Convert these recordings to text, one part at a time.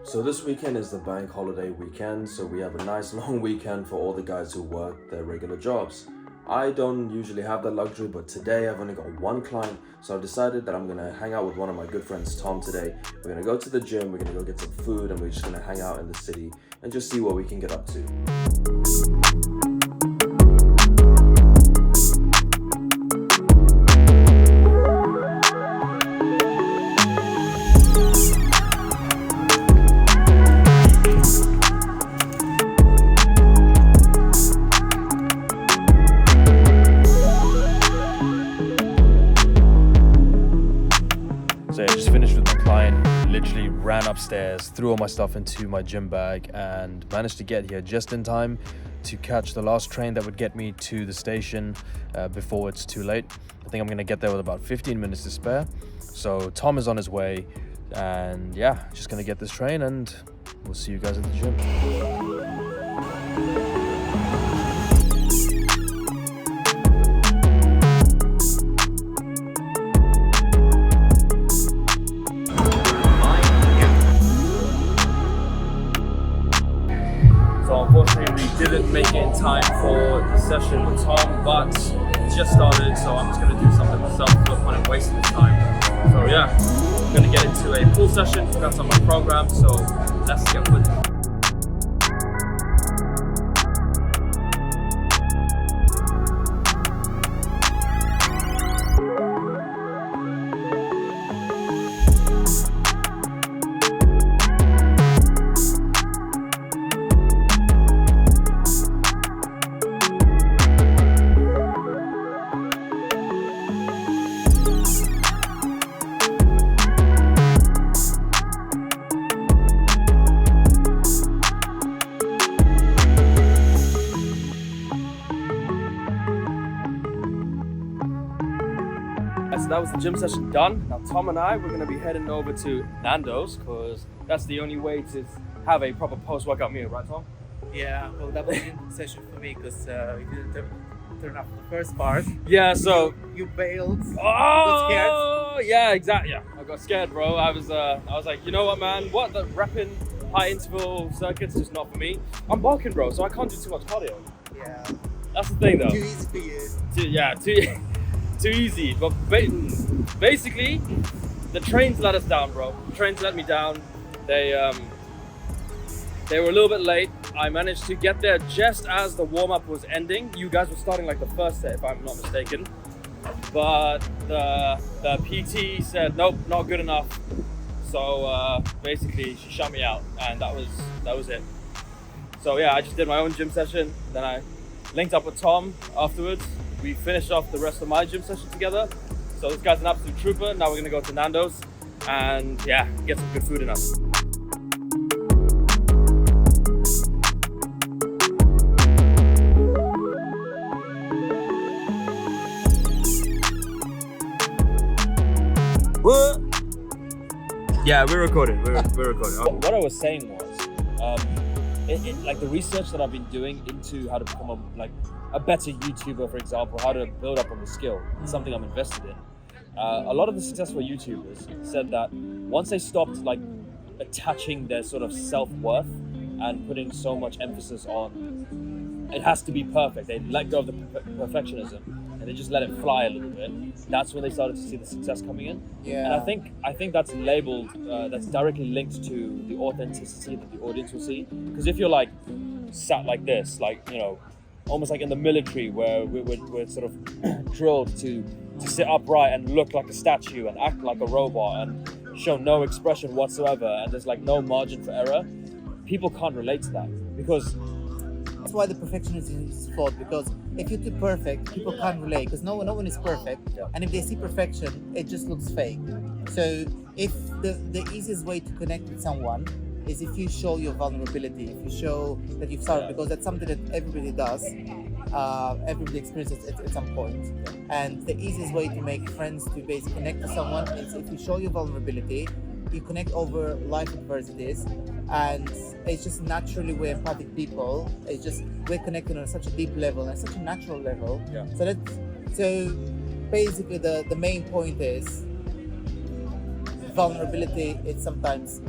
So this weekend is the bank holiday weekend, so we have a nice long weekend for all the guys who work their regular jobs. I don't usually have that luxury, but today I've only got one client, so I've decided that I'm gonna hang out with one of my good friends, Tom, today. We're gonna go to the gym, we're gonna go get some food, and we're just gonna hang out in the city and just see what we can get up to. So yeah, just finished with my client, literally ran upstairs, threw all my stuff into my gym bag and managed to get here just in time to catch the last train that would get me to the station before it's too late. I think I'm gonna get there with about 15 minutes to spare. So Tom is on his way and yeah, just gonna get this train and we'll see you guys at the gym. So unfortunately we didn't make it in time for the session with Tom, but it just started, so I'm just going to do something myself to no point in wasting this time. So yeah, I'm going to get into a full session, focus on my program, so let's get with it. So that was the gym session done. Now Tom and I, we're going to be heading over to Nando's because that's the only way to have a proper post-workout meal, right Tom? Yeah, well, that was a good session for me because we didn't turn up the first part. Yeah, so you bailed. Oh, yeah, exactly. Yeah, I got scared, bro. I was like, you know what, man? What the repping high interval circuits is just not for me. I'm bulking, bro, so I can't do too much cardio. Yeah, that's the thing, though. Too easy for you. Too easy. But basically, the trains let us down, bro. The trains let me down. They were a little bit late. I managed to get there just as the warm-up was ending. You guys were starting like the first set, if I'm not mistaken. But the PT said, nope, not good enough. So basically, she shut me out, and that was it. So yeah, I just did my own gym session. Then I linked up with Tom afterwards. We finished off the rest of my gym session together. So this guy's an absolute trooper. Now we're gonna go to Nando's and yeah, get some good food in us. What? Yeah, we're recording. We're recording. What I was saying was, like the research that I've been doing into how to become a better YouTuber, for example, how to build up on the skill, it's something I'm invested in. A lot of the successful YouTubers said that once they stopped like attaching their sort of self-worth and putting so much emphasis on it has to be perfect, they let go of the perfectionism and they just let it fly a little bit. That's when they started to see the success coming in. Yeah. And I think that's labeled, that's directly linked to the authenticity that the audience will see. Because if you're like sat like this, like, you know, almost like in the military where we're sort of drilled to sit upright and look like a statue and act like a robot and show no expression whatsoever, and there's like no margin for error, people can't relate to that because that's why the perfectionism is flawed, because if you're too perfect, people can't relate because no one is perfect. Yeah. And if they see perfection, it just looks fake. So if the easiest way to connect with someone is if you show your vulnerability, if you show that you've started, because that's something that everybody does, everybody experiences at some point. And the easiest way to make friends, to basically connect to someone, is if you show your vulnerability, you connect over life adversities, and it's just naturally we're empathic people. It's just we're connected on such a deep level and such a natural level. Yeah. So basically the main point is vulnerability. It's sometimes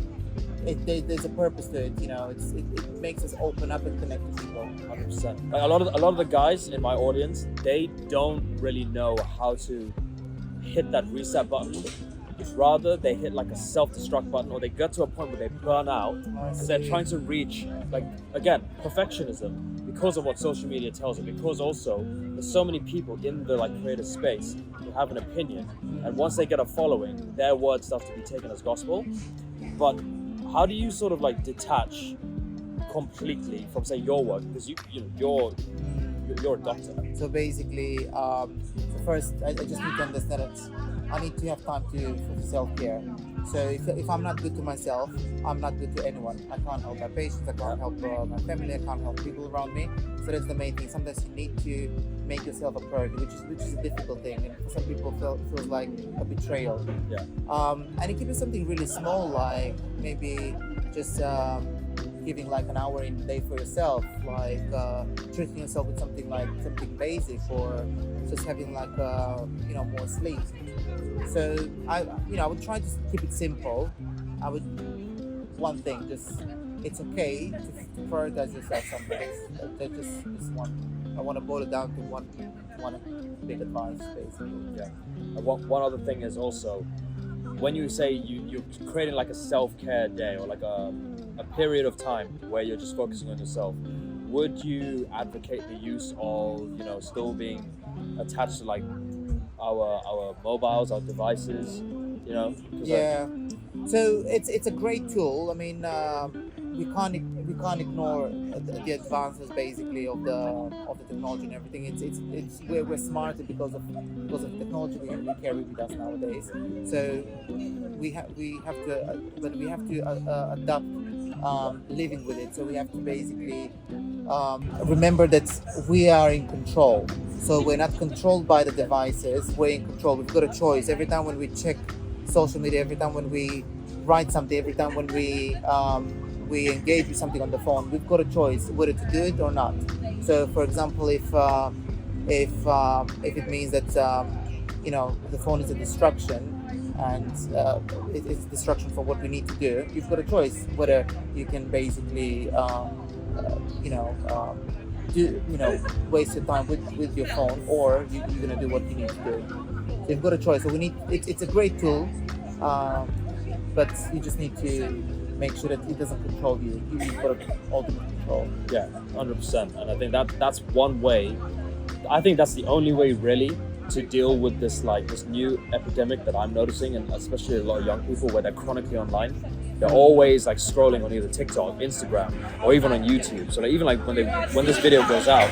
there's a purpose to it. It makes us open up and connect to people. 100%. Like a lot of the guys in my audience, they don't really know how to hit that reset button. Rather, they hit like a self-destruct button, or they get to a point where they burn out because they're trying to reach, like, again, perfectionism because of what social media tells them. Because also, there's so many people in the like creative space who have an opinion, and once they get a following, their word starts to be taken as gospel. But how do you sort of like detach completely from, say, your work? Because you're a doctor. So basically, so first, I just need to understand it. I need to have time for self-care. So if I'm not good to myself, I'm not good to anyone. I can't help my patients, I can't help my family, I can't help people around me. So that's the main thing. Sometimes you need to make yourself a priority, which is a difficult thing. And for some people, feels like a betrayal. Yeah. And it could be something really small, like maybe just giving like an hour in the day for yourself, like treating yourself with something basic, or just having like more sleep. So I would try to keep it simple. One thing, just it's okay to prioritize yourself sometimes. That's just one. I want to boil it down to one big advice, basically. Yeah. And one other thing is also, when you say you're creating like a self-care day, or like a period of time where you're just focusing on yourself, would you advocate the use of still being attached to like our mobiles, our devices? Yeah. So it's a great tool. I mean, we can't ignore the advances basically of the technology and everything. It's we're smarter because of technology we carry with us nowadays. So we have to adapt living with it. So we have to basically remember that we are in control. So we're not controlled by the devices. We're in control. We've got a choice. Every time when we check social media, every time when we write something, every time when we engage with something on the phone, we've got a choice whether to do it or not. So, for example, if it means that the phone is a distraction, and it's a distraction for what we need to do, you've got a choice whether you can basically waste your time with your phone, or you're going to do what you need to do. So you've got a choice. So it's a great tool, but you just need to make sure that it doesn't control you. You've got ultimate control. Yeah, 100%. And I think that's one way. I think that's the only way really to deal with this new epidemic that I'm noticing, and especially a lot of young people, where they're chronically online. They're always like scrolling on either TikTok, Instagram, or even on YouTube. So even like when this video goes out,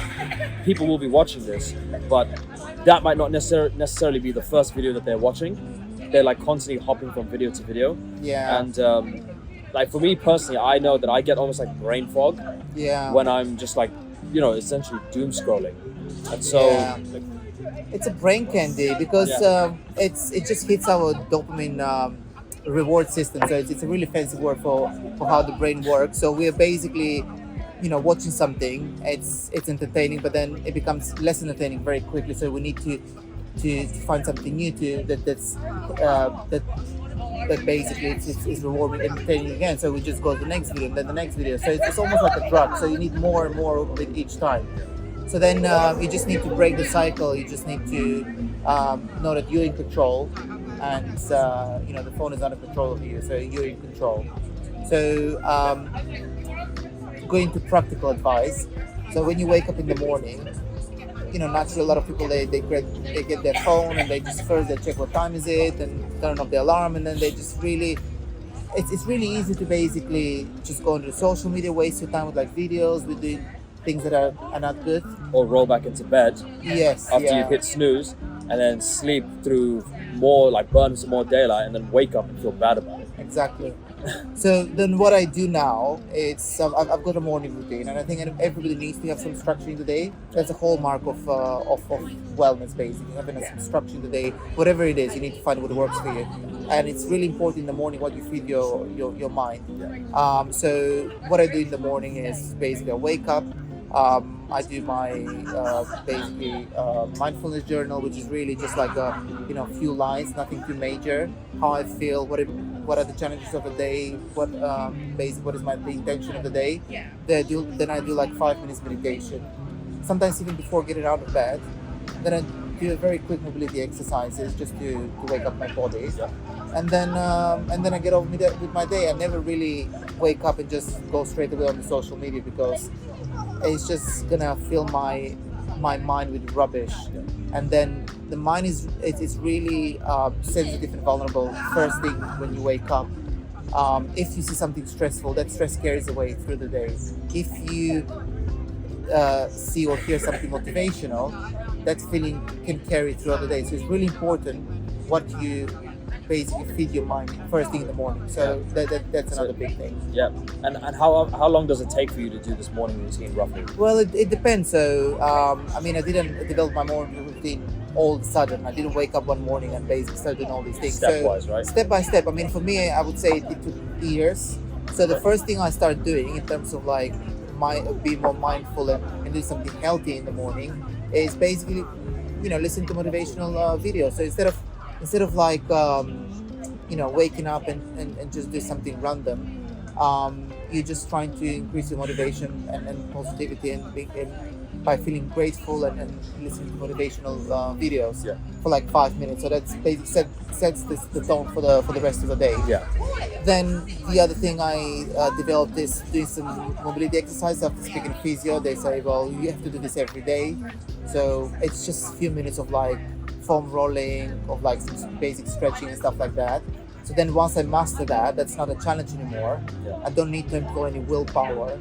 people will be watching this, but that might not necessarily be the first video that they're watching. They're like constantly hopping from video to video. Yeah. And like for me personally, I know that I get almost like brain fog. Yeah. When I'm just like, essentially doom scrolling. And so it's a brain candy because it just hits our dopamine reward system. So it's a really fancy word for how the brain works. So we're basically watching something, it's entertaining, but then it becomes less entertaining very quickly. So we need to find something new that basically it's rewarding, entertaining again. So we just go to the next video and then the next video. So it's almost like a drug. So you need more and more of it each time. So then you just need to break the cycle. You just need to know that you're in control, and the phone is under control of you. So you're in control. So going to practical advice. So when you wake up in the morning, naturally a lot of people they get their phone and they check what time is it and turn off the alarm, and then they just really it's really easy to basically just go into social media, waste your time with like videos, with doing things that are not good, or roll back into bed. Yes. After you hit snooze, and then sleep through more, like burn some more daylight, and then wake up and feel bad about it. Exactly. So then what I do now, it's I've got a morning routine, and I think everybody needs to have some structure in the day. That's a hallmark of wellness, basically, having some structure in the day. Whatever it is, you need to find what works for you, and it's really important in the morning what you feed your mind. So what I do in the morning is basically I wake up. I do my mindfulness journal, which is really just like a few lines, nothing too major. How I feel, what are the challenges of the day, what what is the intention of the day. Then I do like 5 minutes meditation. Sometimes even before getting out of bed. Then I do a very quick mobility exercises just to wake up my body. And then I get on with my day. I never really wake up and just go straight away on the social media because it's just gonna fill my mind with rubbish. And then the mind is really sensitive and vulnerable first thing when you wake up. If you see something stressful, that stress carries away through the day. If you see or hear something motivational, that feeling can carry throughout the day. So it's really important what you basically feed your mind first thing in the morning. So that's another big thing. Yeah. And how long does it take for you to do this morning routine roughly? Well, it depends. So I didn't develop my morning routine all of a sudden. I didn't wake up one morning and basically start doing all these things. Stepwise, right? Step by step. For me, I would say it took years. So the first thing I started doing in terms of like be more mindful and do something healthy in the morning is basically, listen to motivational videos. So instead of like waking up and just do something random, you're just trying to increase your motivation and positivity and by feeling grateful and listening to motivational videos for like 5 minutes. So that's basically sets the tone for the rest of the day. Then the other thing I developed is doing some mobility exercise. After speaking to physio, they say, well, you have to do this every day. So it's just a few minutes of like foam rolling, of like some basic stretching and stuff like that. So then once I master that, that's not a challenge anymore. I don't need to employ any willpower.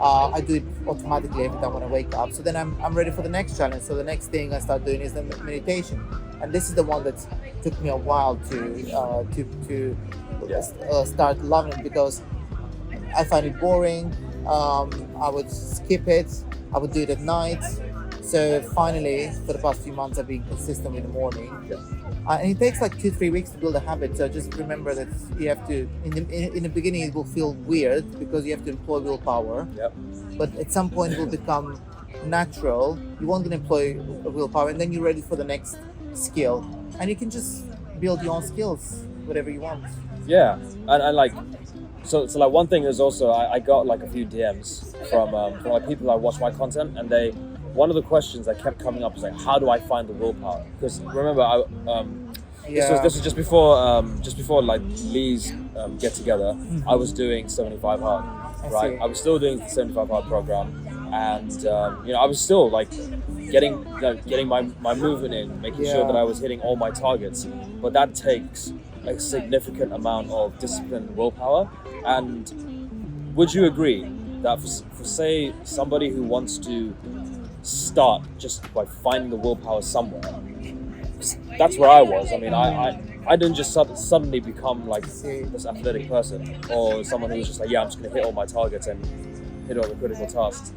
I do it automatically every time when I wake up. So then I'm ready for the next challenge. So the next thing I start doing is the meditation. And this is the one that took me a while to start loving it because I find it boring. I would skip it. I would do it at night. So finally, for the past few months, I've been consistent in the morning. And it takes like 2-3 weeks to build a habit. So just remember that you have to, in the beginning, it will feel weird because you have to employ willpower. But at some point, it will become natural. You won't employ willpower, and then you're ready for the next skill. And you can just build your own skills, whatever you want. Yeah, and like, so like one thing is also I got like a few DMs from like people that watch my content, and one of the questions that kept coming up is like, how do I find the willpower? Because remember, this was just before like Lee's get together. I was doing 75 hard, right? I was still doing the 75 hard program, and I was still like getting my movement in, making sure that I was hitting all my targets. But that takes a significant amount of discipline and willpower. And would you agree that for say somebody who wants to start just by finding the willpower somewhere, that's where I was. I didn't just suddenly become like this athletic person or someone who was just like, I'm just gonna hit all my targets and hit all the critical tasks.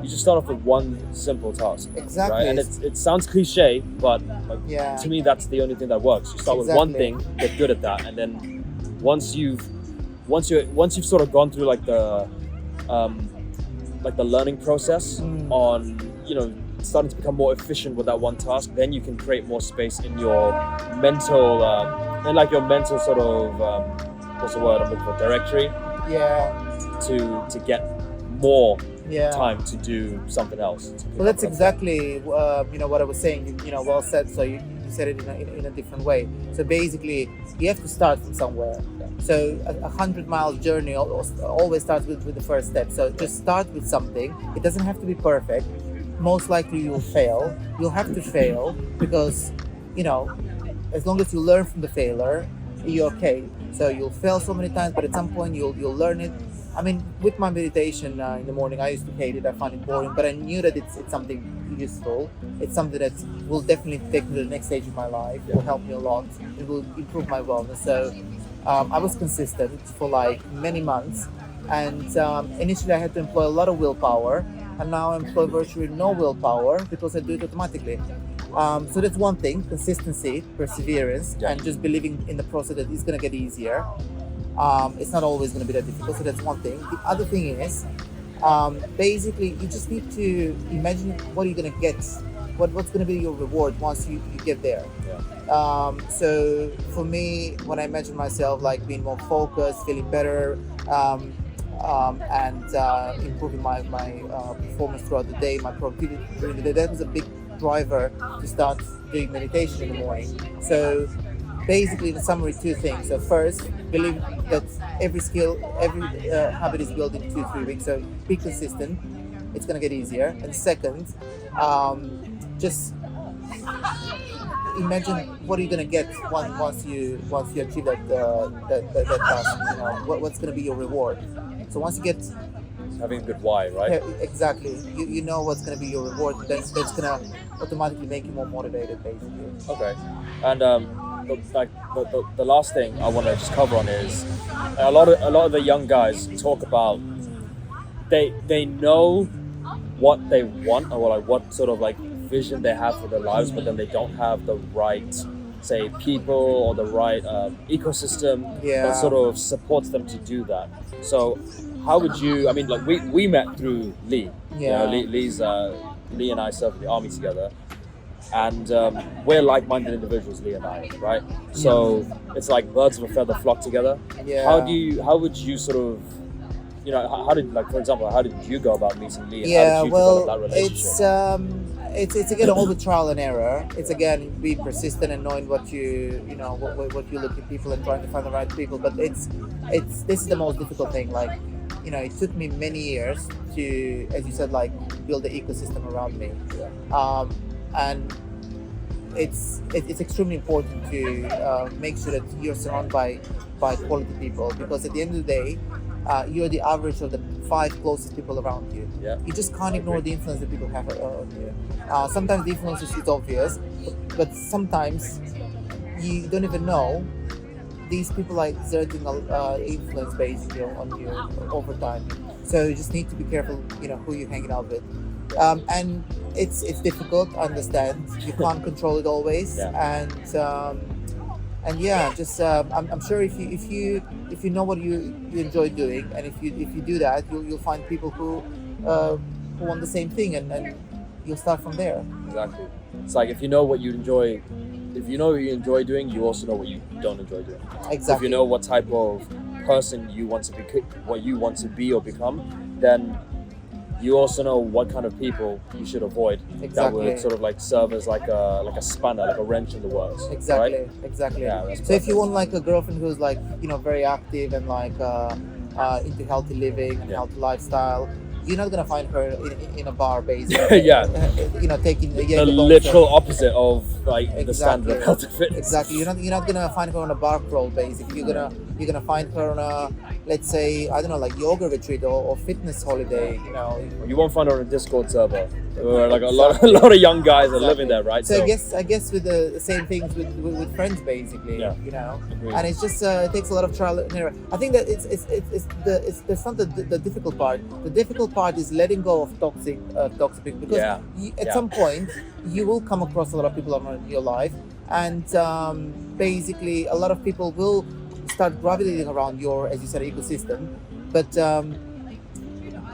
You just start off with one simple task, right? And it sounds cliche, but to me that's the only thing that works. You start with one thing, get good at that, and then once you've sort of gone through like the learning process on starting to become more efficient with that one task, then you can create more space in your mental your mental sort of what's the word I'm looking for, directory, to get more time to do something else. Well, that's exactly what I was saying. Well said. So you said it in a different way. So basically, you have to start from somewhere. So a 100-mile journey always starts with the first step. So just start with something. It doesn't have to be perfect. Most likely you will fail. You'll have to fail because, as long as you learn from the failure, you're okay. So you'll fail so many times, but at some point you'll learn it. With my meditation in the morning, I used to hate it. I found it boring, but I knew that it's something useful. It's something that will definitely take me to the next stage of my life. It will help me a lot. It will improve my wellness. So I was consistent for like many months, and initially I had to employ a lot of willpower, and now I employ virtually no willpower because I do it automatically. So that's one thing: consistency, perseverance, and just believing in the process that it's going to get easier. It's not always going to be that difficult, so that's one thing. The other thing is, basically, you just need to imagine what you're going to get what's going to be your reward once you get there. So for me, when I imagine myself like being more focused, feeling better, and improving my performance throughout the day, my productivity during the day, that was a big driver to start doing meditation in the morning. So basically, in summary, two things. So first, believe that every skill, every habit is built in 2-3 weeks. So be consistent. It's gonna get easier. And second, just imagine what are you gonna get once you achieve that task. You know what's gonna be your reward. So once you get Having a good why, right? yeah, exactly, you know what's gonna be your reward. That's gonna automatically make you more motivated, basically. Okay. And the last thing I want to just cover on is a lot of the young guys talk about they know what they want, or like what sort of like vision they have for their lives, but then they don't have the right, say, people or the right ecosystem Yeah. that sort of supports them to do that. So how would you, I mean, like we met through Lee. Yeah. You know, Lee and I served in the army together, and we're like-minded individuals, Lee and I, right? So it's like birds of a feather flock together. Yeah. How would you sort of, you know, how did, like, for example, how did you go about meeting Lee, and Yeah, how did you well, develop that relationship? it's again all the trial and error. It's again being persistent and knowing what you know what you look at people and trying to find the right people. But this is the most difficult thing. Like, you know, it took me many years to, as you said, like build the ecosystem around me. And it's extremely important to make sure that you're surrounded by quality people, because at the end of the day, you're the average of the 5 closest people around you. Yeah. You just can't ignore the influence that people have on you. Sometimes the influence is obvious, but sometimes you don't even know these people are exerting influence basically on you over time. So you just need to be careful, you know, who you're hanging out with. And it's difficult, I understand. You can't control it always. And yeah, just I'm sure if you know what you enjoy doing, and if you do that, you'll find people who want the same thing, and you'll start from there. Exactly. It's like if you know what you enjoy doing, you also know what you don't enjoy doing. Exactly. If you know what type of person you want to be, what you want to be or become, then you also know what kind of people you should avoid. Exactly. That would sort of like serve as like a spanner, like a wrench in the works. Exactly. Right? Exactly. Yeah, that's so if you perfect. want like a girlfriend who's like, you know, very active and like into healthy living and healthy lifestyle, you're not gonna find her in a bar, basically. Yeah. You know, taking The literal opposite of like the Exactly. standard of healthy fitness. Exactly. You're not gonna find her on a bar crawl, basically. You're gonna find her on a, let's say, I don't know, like yoga retreat or fitness holiday. You know. You won't find her on a Discord server where like a lot of young guys are living there, right? So I guess with the same things with friends, basically. Yeah. You know. Agreed. And it's just it takes a lot of trial and error. I think that that's not the difficult part. The difficult part is letting go of toxic people, because at some point you will come across a lot of people in your life, and basically a lot of people will start gravitating around your, as you said, ecosystem. But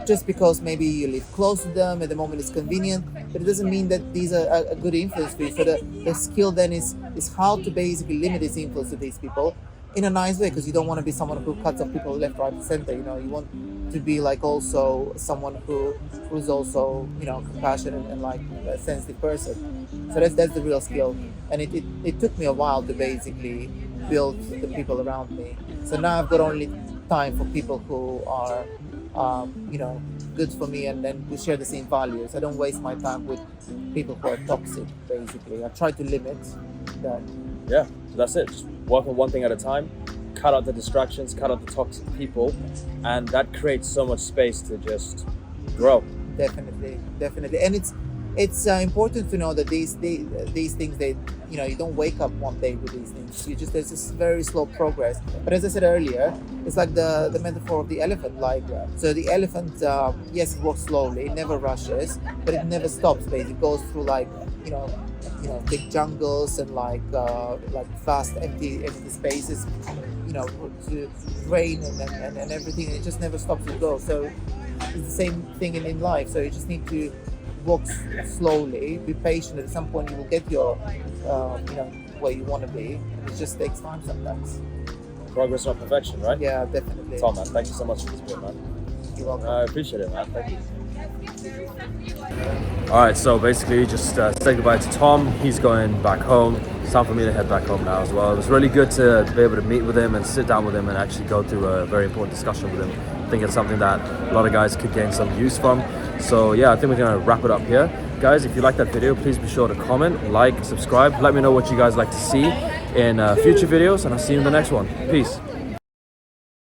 just because maybe you live close to them at the moment is convenient, but it doesn't mean that these are a good influence for you. So the skill then is how to basically limit this influence to these people in a nice way, because you don't want to be someone who cuts off people left, right, and center. You know, you want to be like also someone who's also, you know, compassionate and like a sensitive person. So that's the real skill, and it took me a while to basically build the people around me. So now I've got only time for people who are you know, good for me, and then we share the same values. I don't waste my time with people who are toxic, basically. I try to limit that. Yeah, so that's it. Just work on one thing at a time, cut out the distractions, cut out the toxic people, and that creates so much space to just grow. Definitely. And it's important to know that these things, they, you know, you don't wake up one day with these things. You just, there's this very slow progress. But as I said earlier, it's like the metaphor of the elephant. Like, so the elephant, yes, it walks slowly, it never rushes, but it never stops. Basically, it goes through like, you know, big jungles and like vast empty spaces, you know, to rain and everything. And it just never stops to go. So it's the same thing in life. So you just need to walk slowly, be patient. At some point, you will get your, where you want to be. It just takes time sometimes. Progress, not perfection, right? Yeah, definitely. Tom, man, thank you so much for this bit, man. You're welcome. I appreciate it, man. Thank you. Alright, so basically just say goodbye to Tom. He's going back home. It's time for me to head back home now as well. It was really good to be able to meet with him and sit down with him and actually go through a very important discussion with him. I think it's something that a lot of guys could gain some use from. So yeah, I think we're going to wrap it up here. Guys, if you like that video, please be sure to comment, like, subscribe. Let me know what you guys like to see in future videos, and I'll see you in the next one. Peace.